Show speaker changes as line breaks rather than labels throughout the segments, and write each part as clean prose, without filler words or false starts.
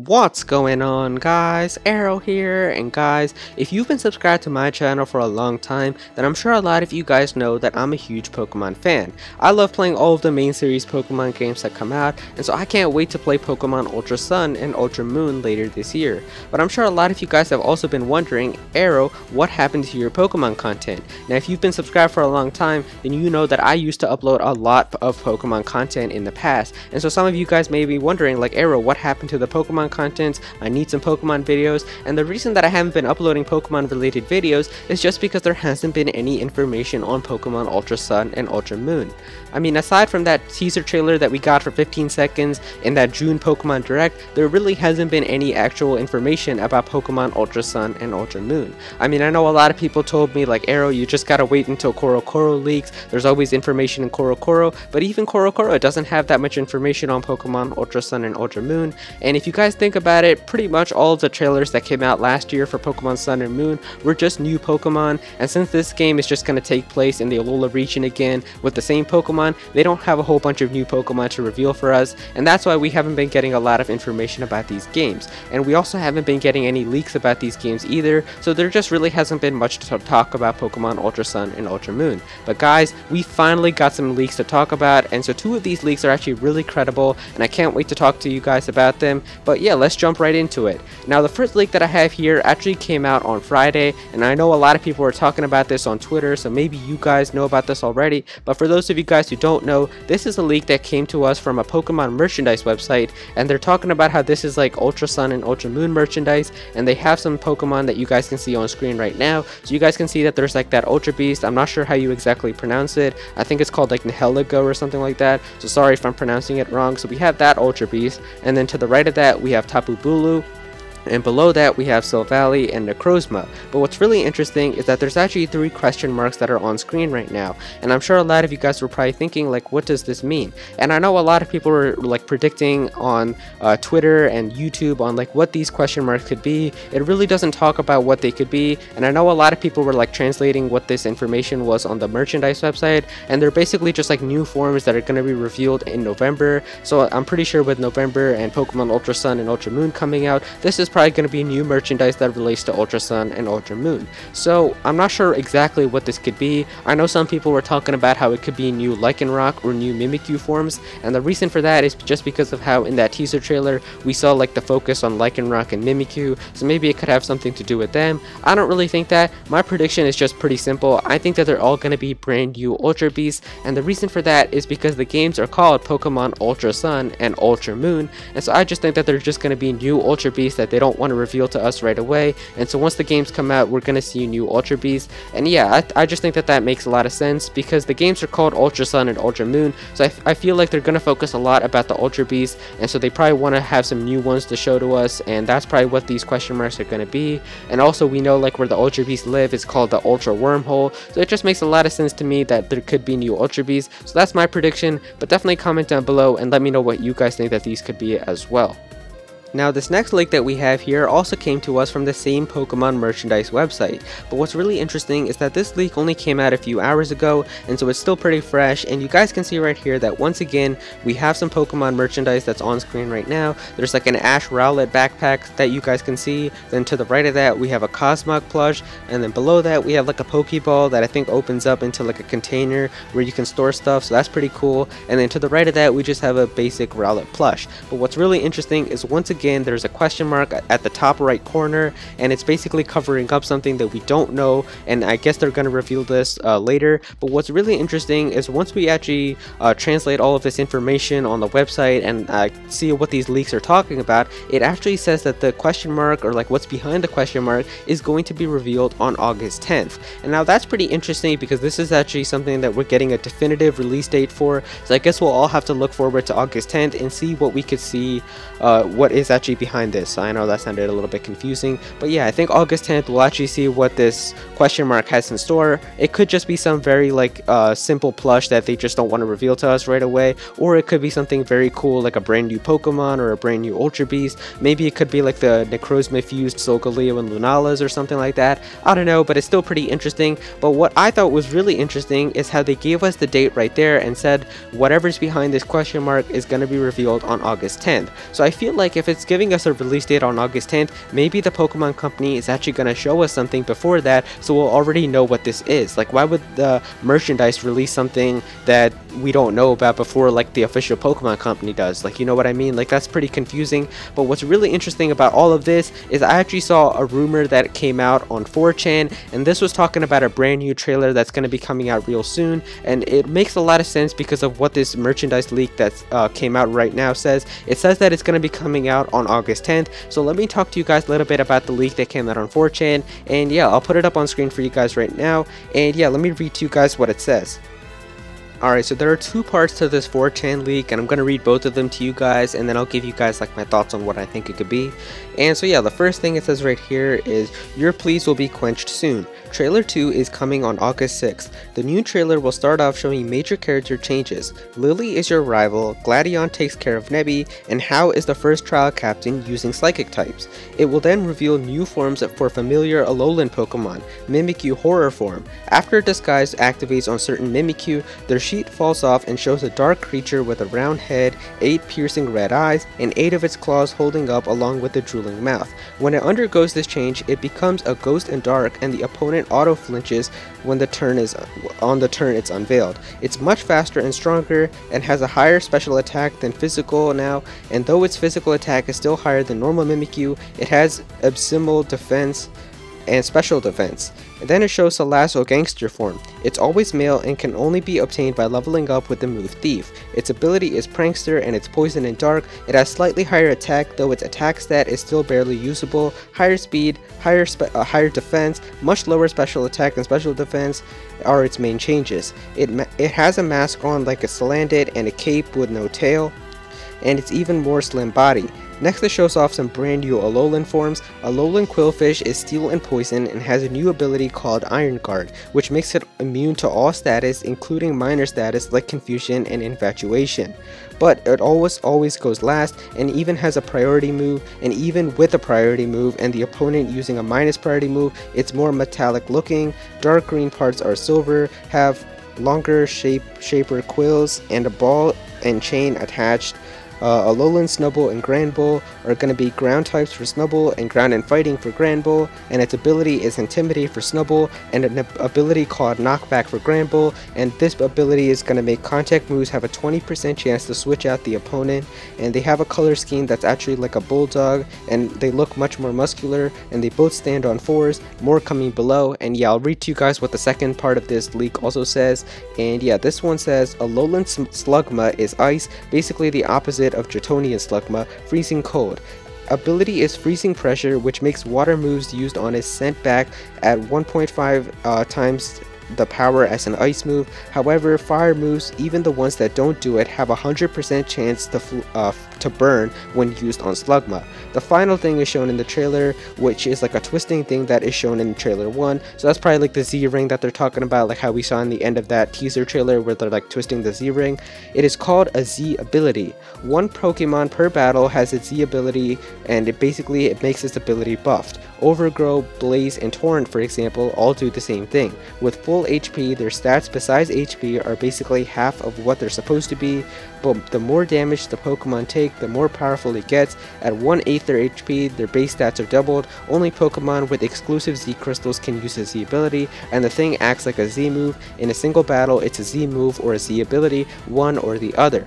What's going on, guys? Aero here, and guys, if you've been subscribed to my channel for a long time, then I'm sure a lot of you guys know that I'm a huge Pokemon fan. I love playing all of the main series Pokemon games that come out, and so I can't wait to play Pokemon Ultra Sun and Ultra Moon later this year. But I'm sure a lot of you guys have also been wondering, Aero, what happened to your Pokemon content? Now, if you've been subscribed for a long time, then you know that I used to upload a lot of Pokemon content in the past, and so some of you guys may be wondering, like, Aero, what happened to the Pokemon content? I need some Pokemon videos. And the reason that I haven't been uploading Pokemon related videos is just because there hasn't been any information on Pokemon Ultra Sun and Ultra Moon. I mean, aside from that teaser trailer that we got for 15 seconds in that June Pokemon Direct, there really hasn't been any actual information about Pokemon Ultra Sun and Ultra Moon. I mean, I know a lot of people told me, like, Aero, you just gotta wait until Korokoro leaks. There's always information in Korokoro, but even Korokoro doesn't have that much information on Pokemon Ultra Sun and Ultra Moon. And if you guys think about it, pretty much all of the trailers that came out last year for Pokemon Sun and Moon were just new Pokemon, and since this game is just going to take place in the Alola region again with the same Pokemon, they don't have a whole bunch of new Pokemon to reveal for us, and that's why we haven't been getting a lot of information about these games. And we also haven't been getting any leaks about these games either, so there just really hasn't been much to talk about Pokemon Ultra Sun and Ultra Moon. But guys, we finally got some leaks to talk about, and so two of these leaks are actually really credible, and I can't wait to talk to you guys about them. But yeah, let's jump right into it. Now, the first leak that I have here actually came out on Friday, and I know a lot of people are talking about this on Twitter, so maybe you guys know about this already, but for those of you guys who don't know, this is a leak that came to us from a Pokemon merchandise website, and they're talking about how this is like Ultra Sun and Ultra Moon merchandise, and they have some Pokemon that you guys can see on screen right now. So you guys can see that there's like that Ultra Beast. I'm not sure how you exactly pronounce it. I think it's called like Nihilego or something like that, so sorry if I'm pronouncing it wrong. So we have that Ultra Beast, and then to the right of that we have Tapu Bulu, and below that we have Silvally and Necrozma. But what's really interesting is that there's actually 3 question marks that are on screen right now, and I'm sure a lot of you guys were probably thinking, like, what does this mean? And I know a lot of people were like predicting on Twitter and YouTube on like what these question marks could be. It really doesn't talk about what they could be, and I know a lot of people were like translating what this information was on the merchandise website, and they're basically just like new forms that are going to be revealed in November. So I'm pretty sure with November and Pokemon Ultra Sun and Ultra Moon coming out, this is probably going to be new merchandise that relates to Ultra Sun and Ultra Moon. So I'm not sure exactly what this could be. I know some people were talking about how it could be new Lycanroc or new Mimikyu forms, and the reason for that is just because of how in that teaser trailer we saw like the focus on Lycanroc and Mimikyu, so maybe it could have something to do with them. I don't really think that. My prediction is just pretty simple. I think that they're all going to be brand new Ultra Beasts, and the reason for that is because the games are called Pokemon Ultra Sun and Ultra Moon, and so I just think that they're just going to be new Ultra Beasts that they don't want to reveal to us right away. And so once the games come out, we're gonna see new Ultra Beasts. And yeah, I just think that that makes a lot of sense because the games are called Ultra Sun and Ultra Moon, so I feel like they're gonna focus a lot about the Ultra Beasts, and so they probably want to have some new ones to show to us, and that's probably what these question marks are gonna be. And also we know like where the Ultra Beasts live is called the Ultra Wormhole, so it just makes a lot of sense to me that there could be new Ultra Beasts. So that's my prediction, but definitely comment down below and let me know what you guys think that these could be as well. Now, this next leak that we have here also came to us from the same Pokemon merchandise website, but what's really interesting is that this leak only came out a few hours ago, and so it's still pretty fresh, and you guys can see right here that once again we have some Pokemon merchandise that's on screen right now. There's like an Ash Rowlet backpack that you guys can see, then to the right of that we have a Cosmog plush, and then below that we have like a Pokeball that I think opens up into like a container where you can store stuff, so that's pretty cool. And then to the right of that we just have a basic Rowlet plush. But what's really interesting is once again there's a question mark at the top right corner, and it's basically covering up something that we don't know, and I guess they're going to reveal this later. But what's really interesting is once we actually translate all of this information on the website and see what these leaks are talking about, it actually says that the question mark, or like what's behind the question mark, is going to be revealed on August 10th. And now that's pretty interesting because this is actually something that we're getting a definitive release date for, so I guess we'll all have to look forward to August 10th and see what we could see, what is actually behind this. I know that sounded a little bit confusing, but yeah, I think August 10th we'll actually see what this question mark has in store. It could just be some very like simple plush that they just don't want to reveal to us right away, or it could be something very cool like a brand new Pokemon or a brand new Ultra Beast. Maybe it could be like the Necrozma fused Solgaleo and Lunalas or something like that. I don't know, but it's still pretty interesting. But what I thought was really interesting is how they gave us the date right there and said whatever's behind this question mark is going to be revealed on August 10th. So I feel like if it's it's giving us a release date on August 10th, maybe the Pokemon Company is actually going to show us something before that, so we'll already know what this is. Like, why would the merchandise release something that we don't know about before, like the official Pokemon Company does? Like, you know what I mean? Like, that's pretty confusing. But what's really interesting about all of this is I actually saw a rumor that came out on 4chan, and this was talking about a brand new trailer that's going to be coming out real soon, and it makes a lot of sense because of what this merchandise leak that came out right now says. It says that it's going to be coming out on August 10th, so let me talk to you guys a little bit about the leak that came out on 4chan, and yeah, I'll put it up on screen for you guys right now, and yeah, let me read to you guys what it says. Alright, so there are two parts to this 4chan leak, and I'm going to read both of them to you guys, and then I'll give you guys like my thoughts on what I think it could be. And so yeah, the first thing it says right here is, your pleas will be quenched soon. Trailer 2 is coming on August 6th. The new trailer will start off showing major character changes. Lily is your rival, Gladion takes care of Nebby, and Hau is the first trial captain using psychic types. It will then reveal new forms for familiar Alolan Pokemon, Mimikyu Horror form. After disguise activates on certain Mimikyu, their sheet falls off and shows a dark creature with a round head, 8 piercing red eyes, and 8 of its claws holding up along with a drooling mouth. When it undergoes this change, it becomes a ghost and dark, and the opponent auto flinches when the turn it's unveiled. It's much faster and stronger and has a higher special attack than physical now, and though its physical attack is still higher than normal Mimikyu, it has abysmal defense and special defense. And then it shows Salasso Gangster form. It's always male and can only be obtained by leveling up with the move Thief. Its ability is Prankster and it's poison and dark. It has slightly higher attack, though its attack stat is still barely usable. Higher speed, higher defense, much lower special attack and special defense are its main changes. It has a mask on like a Salandit and a cape with no tail, and it's even more slim body. Next, it shows off some brand new Alolan forms. Alolan Quillfish is steel and poison and has a new ability called Iron Guard, which makes it immune to all status, including minor status like confusion and infatuation. But it always goes last, and even has a priority move, and even with a priority move and the opponent using a minus priority move, it's more metallic looking. Dark green parts are silver, have longer shaper quills, and a ball and chain attached. Alolan Snubbull and Granbull are going to be ground types for Snubbull and ground and fighting for Granbull, and its ability is Intimidate for Snubbull and an ability called Knockback for Granbull, and this ability is going to make contact moves have a 20% chance to switch out the opponent, and they have a color scheme that's actually like a bulldog, and they look much more muscular, and they both stand on 4s, more coming below. And yeah, I'll read to you guys what the second part of this leak also says, and yeah, this one says Alolan Slugma is ice, basically the opposite of Draconian Slugma, freezing cold. Ability is Freezing Pressure, which makes water moves used on it sent back at 1.5 times the power as an ice move. However, fire moves, even the ones that don't do it, have a 100% chance to burn when used on Slugma. The final thing is shown in the trailer, which is like a twisting thing that is shown in trailer 1. So that's probably like the Z ring that they're talking about, like how we saw in the end of that teaser trailer where they're like twisting the Z ring. It is called a Z ability. One Pokemon per battle has its Z ability, and it makes its ability buffed. Overgrow, Blaze, and Torrent, for example, all do the same thing. With full HP, their stats besides HP are basically half of what they're supposed to be, but the more damage the Pokemon take, the more powerful it gets. At 1/8 their HP, their base stats are doubled. Only Pokemon with exclusive Z crystals can use a Z ability, and the thing acts like a Z move. In a single battle, it's a Z move or a Z ability, one or the other.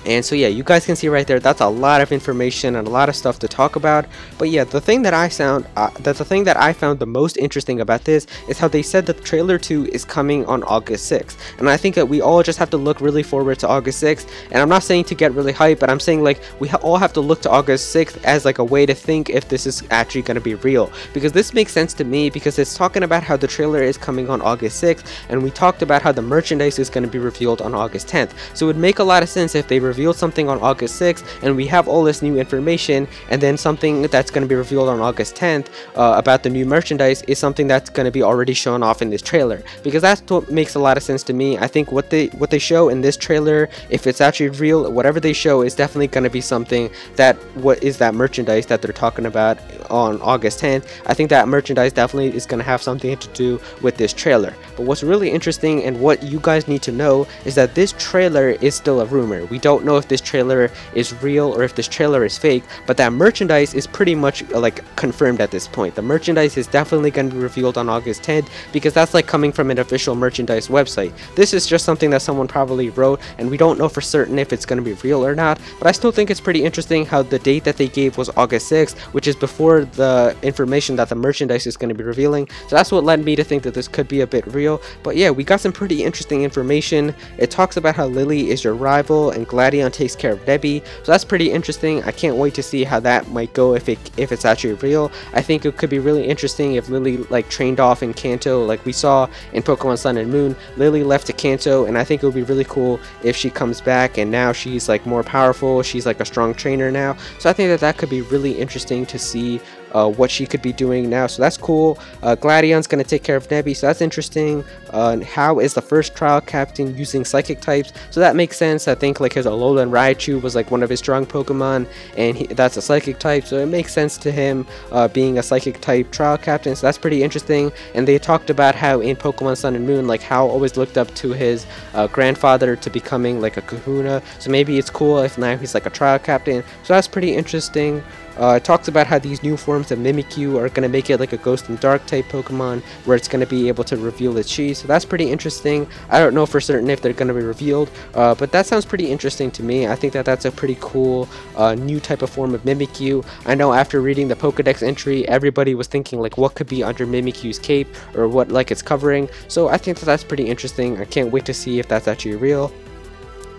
And so yeah, you guys can see right there, that's a lot of information and a lot of stuff to talk about. But yeah, the thing that I found the most interesting about this is how they said that trailer 2 is coming on August 6th. And I think that we all just have to look really forward to August 6th. And I'm not saying to get really hyped, but I'm saying like we all have to look to August 6th as like a way to think if this is actually going to be real. Because this makes sense to me, because it's talking about how the trailer is coming on August 6th, and we talked about how the merchandise is going to be revealed on August 10th. So it would make a lot of sense if they revealed something on August 6th and we have all this new information, and then something that's going to be revealed on August 10th about the new merchandise is something that's going to be already shown off in this trailer, because that's what makes a lot of sense to me. I think what they show in this trailer, if it's actually real, whatever they show is definitely going to be something that that merchandise that they're talking about on August 10th. I think that merchandise definitely is going to have something to do with this trailer. But what's really interesting and what you guys need to know is that this trailer is still a rumor. We don't don't know if this trailer is real or if this trailer is fake, but that merchandise is pretty much like confirmed at this point. The merchandise is definitely going to be revealed on August 10th because that's like coming from an official merchandise website. This is just something that someone probably wrote, and we don't know for certain if it's going to be real or not, but I still think it's pretty interesting how the date that they gave was August 6th, which is before the information that the merchandise is going to be revealing. So that's what led me to think that this could be a bit real. But yeah, we got some pretty interesting information. It talks about how Lily is your rival and Gladion takes care of Nebby, so that's pretty interesting. I can't wait to see how that might go if it's actually real. I think it could be really interesting if Lily like trained off in Kanto like we saw in Pokemon Sun and Moon. Lily left to Kanto, and I think it would be really cool if she comes back and now she's like more powerful, she's like a strong trainer now. So I think that that could be really interesting to see what she could be doing now, so that's cool. Gladion's gonna take care of Nebby, so that's interesting. How is the first trial captain using psychic types? So that makes sense. I think like his Alolan Raichu was like one of his strong Pokemon, and that's a psychic type, so it makes sense to him being a psychic type trial captain, so that's pretty interesting. And they talked about how in Pokemon Sun and Moon, like Hal always looked up to his grandfather to becoming like a kahuna, so maybe it's cool if now he's like a trial captain, so that's pretty interesting. It talks about how these new forms of Mimikyu are going to make it like a Ghost and Dark type Pokemon, where it's going to be able to reveal its chi, so that's pretty interesting. I don't know for certain if they're going to be revealed, but that sounds pretty interesting to me. I think that that's a pretty cool new type of form of Mimikyu. I know after reading the Pokedex entry, everybody was thinking like what could be under Mimikyu's cape or what like it's covering, so I think that that's pretty interesting. I can't wait to see if that's actually real.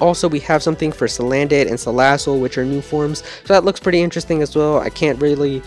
Also, we have something for Salandit and Salazzle, which are new forms, so that looks pretty interesting as well. I can't really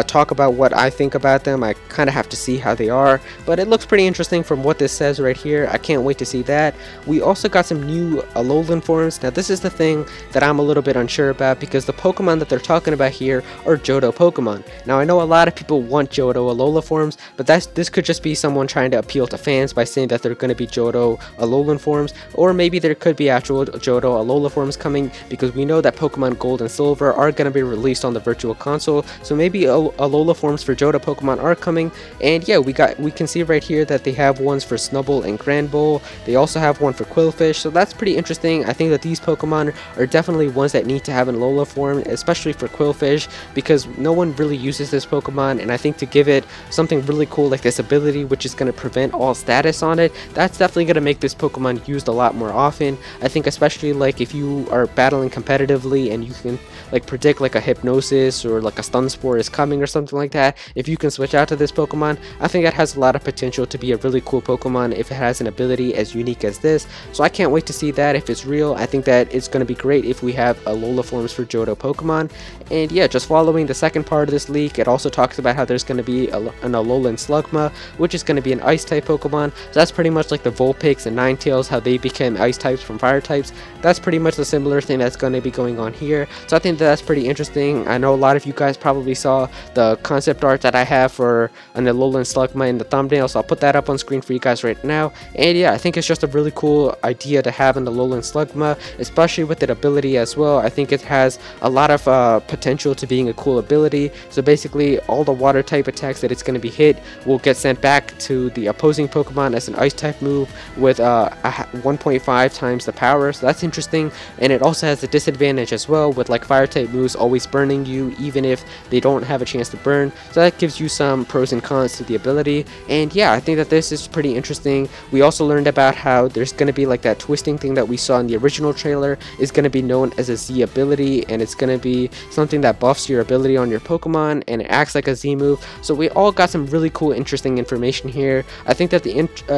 talk about what I think about them. I kind of have to see how they are, but it looks pretty interesting from what this says right here. I can't wait to see that. We also got some new Alolan forms. Now, this is the thing that I'm a little bit unsure about, because the Pokemon that they're talking about here are Johto Pokemon. Now, I know a lot of people want Johto Alola forms, but this could just be someone trying to appeal to fans by saying that they're going to be Johto Alolan forms, or maybe there could be actual Johto Alola forms coming, because we know that Pokemon Gold and Silver are going to be released on the Virtual Console, so maybe Alola forms for Johto Pokemon are coming. And yeah, we can see right here that they have ones for Snubbull and Granbull. They also have one for Quillfish, so that's pretty interesting. I think that these Pokemon are definitely ones that need to have an Alola form, especially for Quillfish, because no one really uses this Pokemon, and I think to give it something really cool like this ability, which is going to prevent all status on it, that's definitely going to make this Pokemon used a lot more often. I think especially like if you are battling competitively and you can like predict like a Hypnosis or like a Stun Spore is coming or something like that, if you can switch out to this Pokemon, I think that has a lot of potential to be a really cool Pokemon if it has an ability as unique as this. So I can't wait to see that if it's real. I think that it's going to be great if we have Alola forms for Johto Pokemon. And yeah, just following the second part of this leak, it also talks about how there's going to be an Alolan Slugma, which is going to be an Ice type Pokemon. So that's pretty much like the Vulpix and Ninetales, how they became Ice types from Fire types. That's pretty much the similar thing that's going to be going on here, so I think that's pretty interesting. I know a lot of you guys probably saw the concept art that I have for an Alolan Slugma in the thumbnail, so I'll put that up on screen for you guys right now. And yeah, I think it's just a really cool idea to have an Alolan Slugma, especially with that ability as well. I think it has a lot of potential to being a cool ability. So basically all the water type attacks that it's going to be hit will get sent back to the opposing Pokemon as an Ice type move with 1.5 times the power, so that's interesting. And it also has the disadvantage as well with like Fire type moves always burning you even if they don't have a chance to burn, so that gives you some pros and cons to the ability. And yeah, I think that this is pretty interesting. We also learned about how there's going to be like that twisting thing that we saw in the original trailer is going to be known as a Z ability, and it's going to be something that buffs your ability on your Pokemon and it acts like a Z move. So we all got some really cool interesting information here. I think that the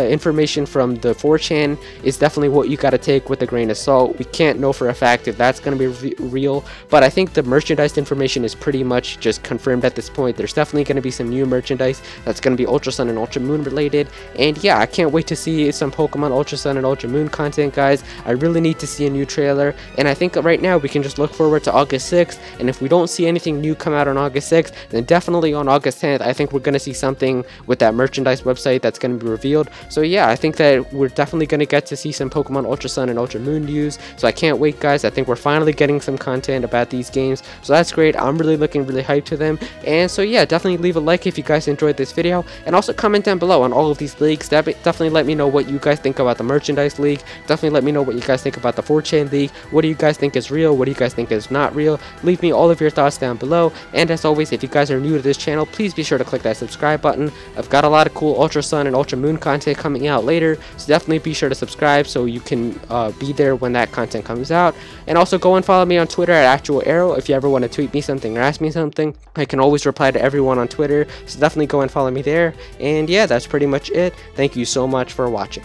information from the 4chan is definitely what you got to take with a grain of salt. We can't know for a fact if that's going to be real, but I think the merchandise information is pretty much just confirmed at this point. There's definitely going to be some new merchandise that's going to be Ultra Sun and Ultra Moon related. And yeah, I can't wait to see some Pokemon Ultra Sun and Ultra Moon content, guys. I really need to see a new trailer, and I think right now we can just look forward to August 6th, and if we don't see anything new come out on August 6th, then definitely on August 10th I think we're going to see something with that merchandise website that's going to be revealed. So yeah, I think that we're definitely going to get to see some Pokemon Ultra Sun and Ultra Moon views. So I can't wait, guys. I think we're finally getting some content about these games, so that's great. I'm really looking really hyped to them. And so yeah, definitely leave a like if you guys enjoyed this video, and also comment down below on all of these leagues. Definitely let me know what you guys think about the merchandise league. Definitely let me know what you guys think about the 4chan league. What do you guys think is real? What do you guys think is not real? Leave me all of your thoughts down below. And as always, if you guys are new to this channel, please be sure to click that subscribe button. I've got a lot of cool Ultra Sun and Ultra Moon content coming out later, so definitely be sure to subscribe so you can be there when that content comes out. And also go and follow me on Twitter at @Aero if you ever want to tweet me something or ask me something. I can always reply to everyone on Twitter, so definitely go and follow me there. And yeah, that's pretty much it. Thank you so much for watching.